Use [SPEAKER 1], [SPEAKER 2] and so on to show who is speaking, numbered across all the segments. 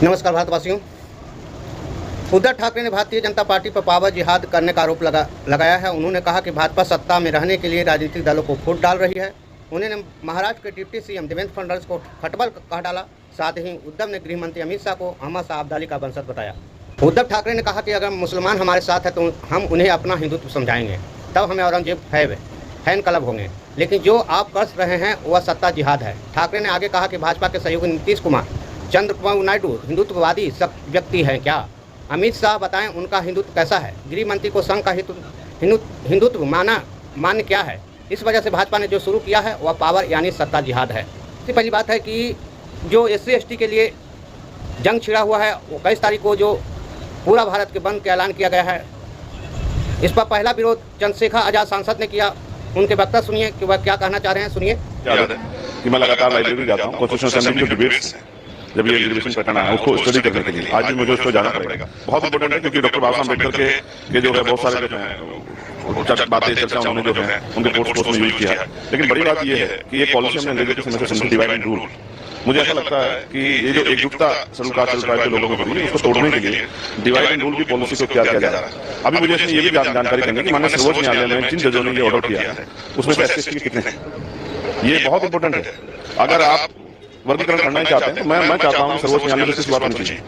[SPEAKER 1] नमस्कार भारतवासियों। उद्धव ठाकरे ने भारतीय जनता पार्टी पर पावर जिहाद करने का आरोप लगाया है। उन्होंने कहा कि भाजपा सत्ता में रहने के लिए राजनीतिक दलों को फूट डाल रही है। उन्होंने महाराष्ट्र के डिप्टी सीएम देवेंद्र फडणवीस को खटबल कह डाला। साथ ही उद्धव ने गृह मंत्री अमित शाह को अहमद शाह अब्दाली का वंशज बताया। उद्धव ठाकरे ने कहा कि अगर मुसलमान हमारे साथ है तो हम उन्हें अपना हिंदुत्व समझाएंगे, तब हमें औरंगजेब फैन क्लब होंगे, लेकिन जो आप कर रहे हैं वह सत्ता जिहाद है। ठाकरे ने आगे कहा कि भाजपा के सहयोगी नीतीश कुमार, चंद्रबाबू नायडू हिंदुत्ववादी सब व्यक्ति हैं क्या? अमित शाह बताएं उनका हिंदुत्व कैसा है? गृह मंत्री को संघ का हिंदुत्व मान्य क्या है? इस वजह से भाजपा ने जो शुरू किया है वह पावर यानी सत्ता जिहाद है। सबसे पहली बात है कि जो SC/ST के लिए जंग छिड़ा हुआ है, वो 21 तारीख को जो पूरा भारत के बंद का ऐलान किया गया है, इस पर पहला विरोध चंद्रशेखर आजाद सांसद ने किया। उनके वक्तव्य सुनिए कि वह क्या कहना चाह रहे हैं। सुनिए।
[SPEAKER 2] कि मैं लगातार लाइब्रेरी जाता हूँ, कॉन्स्टिट्यूशन असेंबली की डिबेट्स जब ये रिजर्वेशन पैटर्न है उसको स्टडी करने के लिए आज भी मुझे उसको जाना पड़ेगा। बहुत इंपॉर्टेंट है क्योंकि डॉक्टर बाबा साहब अम्बेडकर के जो है बहुत सारे जो है बातें चर्चा उन्होंने जो है उनके कोर्स में यूज किया है। लेकिन बड़ी बात यह है कि ये पॉलिसी हमने अंग्रेजों के समय से सुनी, डिवाइड एंड रूल। मुझे ऐसा लगता है कि ये जो एकजुटता शेड्यूल कास्ट ट्राइब के लोगों में बनी है, उसको तोड़ने के लिए डिवाइड एंड रूल की पॉलिसी को क्या किया जा रहा है। अभी मुझे इसमें ये भी जानकारी करनी है कि माननीय सर्वोच्च न्यायालय में जिन जजों ने ये ऑर्डर किया है उसमें से SC/ST कितने हैं, ये बहुत इंपॉर्टेंट है। अगर आप वर्गीकरण करना ही चाहते हैं तो मैं चाहता हूँ सर्वोच्च न्यायालय से बात होनी चाहिए।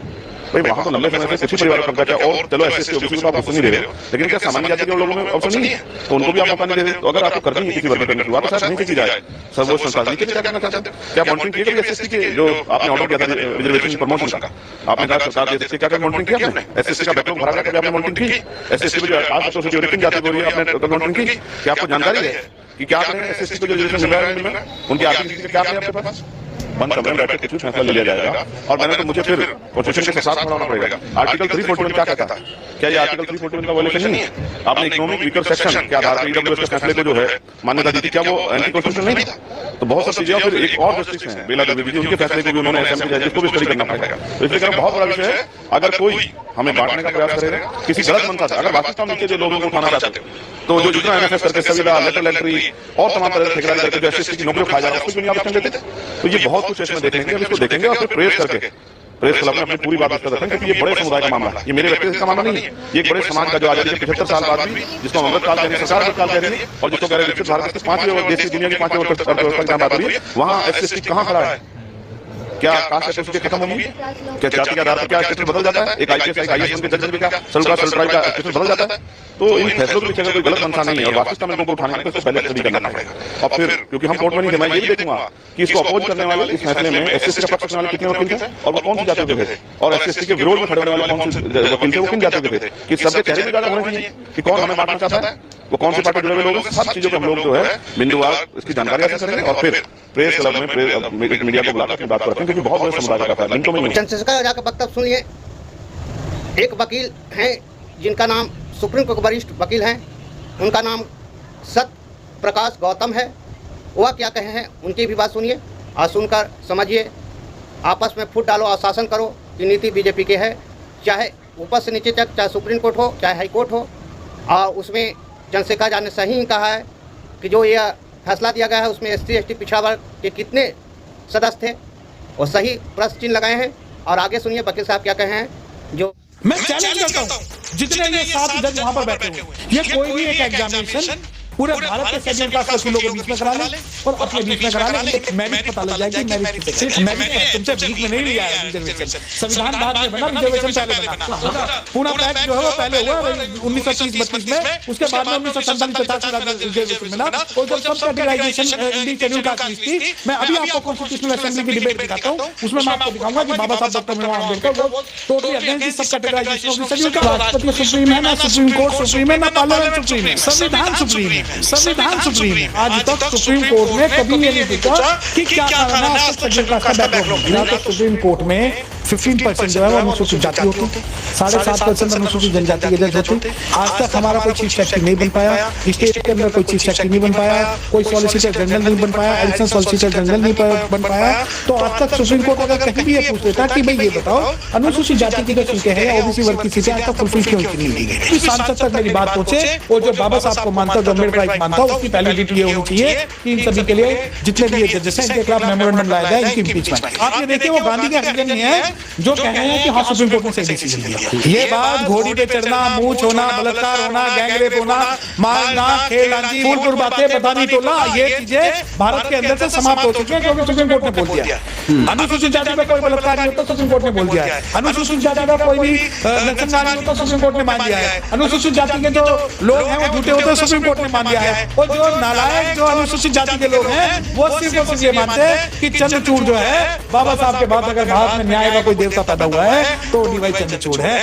[SPEAKER 2] भाई वहाँ तो लंबे समय से कुछ ही परिवार का क्या, और चलो SC/ST OBC को आप ऑप्शन नहीं दे रहे हो, लेकिन क्या सामान्य जाति के लोगों में ऑप्शन नहीं है तो उनको भी आप मौका नहीं दे रहे। तो अगर आपको करनी है किसी वर्गीकरण की बात, तो शायद नहीं की जाए। सर्वोच्च संस्थान के लिए क्या करना चाहते हैं? क्या मॉनिटरिंग की गई SC/ST के जो आपने ऑर्डर किया था रिजर्वेशन प्रमोशन का? आपने कहा सरकार दे सकती है, क्या मॉनिटरिंग किया आपने? SC/ST का बैकलॉग भरा गया, आपने मॉनिटरिंग की? SC/ST में 8 बच्चों से जो रिक्तियां जाती है आपने मॉनिटरिंग की? क्या आपको जानकारी है कि क्या करें SC/ST को जो रिजर्वेशन मिल रहा है उनकी आर्थिक स्थिति क्या है आपके पास? बंद कमरे में बैठे कुछ फैसला ले लिया जाएगा और मैंने तो मुझे फिर कॉन्स्टिट्यूशन के साथ खड़ा पड़ेगा। आर्टिकल 341 क्या कहता है? क्या ये आर्टिकल 341 का वायलेशन नहीं है? आपने इकोनॉमिक वीकर सेक्शन के आधार पर EWS के फैसले को जो है मान्यता दी थी, क्या वो एंटी कॉन्स्टिट्यूशनल नहीं था? तो बहुत सारी चीजें। फिर एक और जस्टिस हैं बेला द्विवेदी, उनके फैसले को भी उन्होंने असेंबली जजेस को भी स्टडी करना पड़ेगा। तो इसलिए बहुत बड़ा विषय है। अगर कोई हमें बांटने का प्रयास करेगा किसी गलत मंशा से, अगर वास्तव में जो लोगों को उठाना चाहते हैं तो जो जितना MSS करके संविदा लेटर एंट्री और तमाम तरह के ठेकेदारी करके जो SC/ST की नौकरी खाया जाता है उसको भी आप देते थे। तो ये बहुत कुछ इसमें देखेंगे, इसको देखेंगे और फिर प्रेस करके प्रेस क्लब में अपनी पूरी बात कर रखें क्योंकि ये बड़े समुदाय का मामला है। ये मेरे व्यक्तिगत का मामला नहीं है, ये एक बड़े समाज का जो आजादी के 75 साल बाद भी जिसको अमृत काल कह रही है, सरकार अमृत काल कह रही है, और जिसको कह रहे हैं विकसित भारत के 5वें देश की दुनिया की 5वें अर्थव्यवस्था की बात हो रही है, वहाँ SC/ST कहाँ खड़ा है? क्या कास्ट SC/ST खत्म होगी? क्या जाति के आधार पर क्या स्टेटस बदल जाता है? एक IAS के जज का शेड्यूल ट्राइब का स्टेटस बदल जाता है? तो इन फैसलों के पीछे अगर कोई गलत मंशा नहीं है और वास्तविकता में इनको उठाने के तो पहले स्टडी करना पड़ेगा। और फिर क्योंकि हम कोर्ट में नहीं थे, मैं ये भी देखूंगा कि इसको अपोज करने वाले इस फैसले में SC/ST का पक्ष करने वाले कितने वकील थे और वो कौन सी जाति के थे, और SC/ST के विरोध में खड़े होने वाले कौन से वकील थे, वो किन जाति के थे, कि सबके चेहरे भी ज्यादा होने चाहिए कि कौन हमें बांटना चाहता है, वो कौन से पार्टी जुड़े हुए लोग हैं। सब चीजों को हम लोग जो है बिंदुवार इसकी जानकारी हासिल करेंगे और फिर प्रेस क्लब में मीडिया को बुलाकर अपनी बात करते हैं क्योंकि बहुत बड़े समुदाय का है।
[SPEAKER 1] चंद्रशेखर आजाद का वक्तव्य सुनिए। एक वकील हैं जिनका नाम सुप्रीम कोर्ट के वरिष्ठ वकील हैं, उनका नाम सत्य प्रकाश गौतम है। वह क्या कहे हैं उनकी भी बात सुनिए और सुनकर समझिए। आपस में फूट डालो और शासन करो की नीति BJP की है, चाहे ऊपर से नीचे तक, चाहे सुप्रीम कोर्ट हो चाहे हाई कोर्ट हो। और उसमें चंद्रशेखर आजाद ने सही कहा है कि जो यह फैसला दिया गया है उसमें SC/ST पिछड़ा वर्ग के कितने सदस्य थे और सही प्रश्न चिन्ह लगाए हैं। और आगे सुनिए वकील साहब क्या कहे हैं। जो
[SPEAKER 3] मैं चैलेंज करता हूं जितने ये 7 जज वहां पर बैठे हुए, ये कोई भी एक एग्जामिनेशन पूरे भारत के शेड्यूल कास्ट वकीलों के बीच में करा ले और अपने बीच में करा ले, एक मेरिट पता लग जाएगी। मेरिट तुमसे बीच में नहीं लिया है रिजर्वेशन। संविधान बाद में बना, रिजर्वेशन पहले बना। पूरा पैक जो है वो पहले हुआ 1930-32 में, उसके बाद में 1947-85 रिजर्वेशन बना। और जब सब कैटेगराइजेशन इंडियन शेड्यूल कास्ट थी, मैं अभी आपको कॉन्स्टिट्यूशनल असेंबली की डिबेट दिखाता हूं, उसमें मैं आपको दिखाऊंगा कि बाबा साहब डॉक्टर भीमराव अम्बेडकर वो टोटली अगेंस्ट सब कैटेगराइजेशन ऑफ शेड्यूल कास्ट। राष्ट्रपति सुप्रीम है ना, सुप्रीम कोर्ट सुप्रीम है ना, पार्लियामेंट सुप्रीम है, संविधान सुप्रीम है, संविधान सुप्रीम है। आज तक सुप्रीम कोर्ट ने कभी ये नहीं पूछा कि क्या कारण है शेड्यूल कास्ट का बैकग्राउंड। यहाँ तक सुप्रीम कोर्ट में 15% जो है वो अनुसूचित जाति होती है, 7.5% अनुसूचित जनजाति के जज होते। आज तक हमारा कोई चीफ सेक्रेटरी नहीं बन पाया, स्टेट के अंदर कोई चीफ सेक्रेटरी नहीं बन पाया, कोई सॉलिसिटर जनरल नहीं बन पाया, एडिशनल सॉलिसिटर जनरल नहीं बन पाया। तो आज तक सुप्रीम कोर्ट अगर कहीं भी ये पूछ लेता कि भाई ये बताओ अनुसूचित जाति की जो सीटें हैं या OBC वर्ग की सीटें आज तक फुलफिल क्यों नहीं की गई। सांसद तक मेरी बात पहुंचे और जो बाबा साहब को मानता, जो अम्बेडकर मानता, उसकी पहली ड्यूटी ये होनी चाहिए कि इन सभी के लिए जितने भी जजेस हैं इनके खिलाफ मेमोरेंडम लाया जाए, इनकी इम्पीचमेंट। आप ये देखिए वो गांधी के हक नहीं है जो कह रहे हैं कि हाँ सुप्रीम कोर्ट ने सही डिसीजन दिया। ये बात घोड़ी पे चढ़ना, मुंह छोना, बलात्कार होना, गैंगरेप होना, मारना, खेलांजी, फूलपुर बातें, बदानी टोला, ये चीजें भारत के अंदर से समाप्त हो चुकी है क्योंकि सुप्रीम कोर्ट ने बोल दिया। अनुसूचित जाति में कोई बलात्कार नहीं होता, सुप्रीम कोर्ट ने बोल दिया है। अनुसूचित जाति का कोई भी नक्सलवाद नहीं होता, सुप्रीम कोर्ट ने मान दिया है। अनुसूचित जाति के जो लोग हैं वो झूठे होते हैं, सुप्रीम कोर्ट ने मान दिया है। और जो नालायक जो अनुसूचित जाति के लोग हैं वो सिर्फ और सिर्फ ये मानते हैं कि चंद्रचूड़ जो है बाबा साहब के बाद अगर भारत में न्याय का कोई देवता पैदा हुआ है तो डीवाई चंद्रचूड़ है।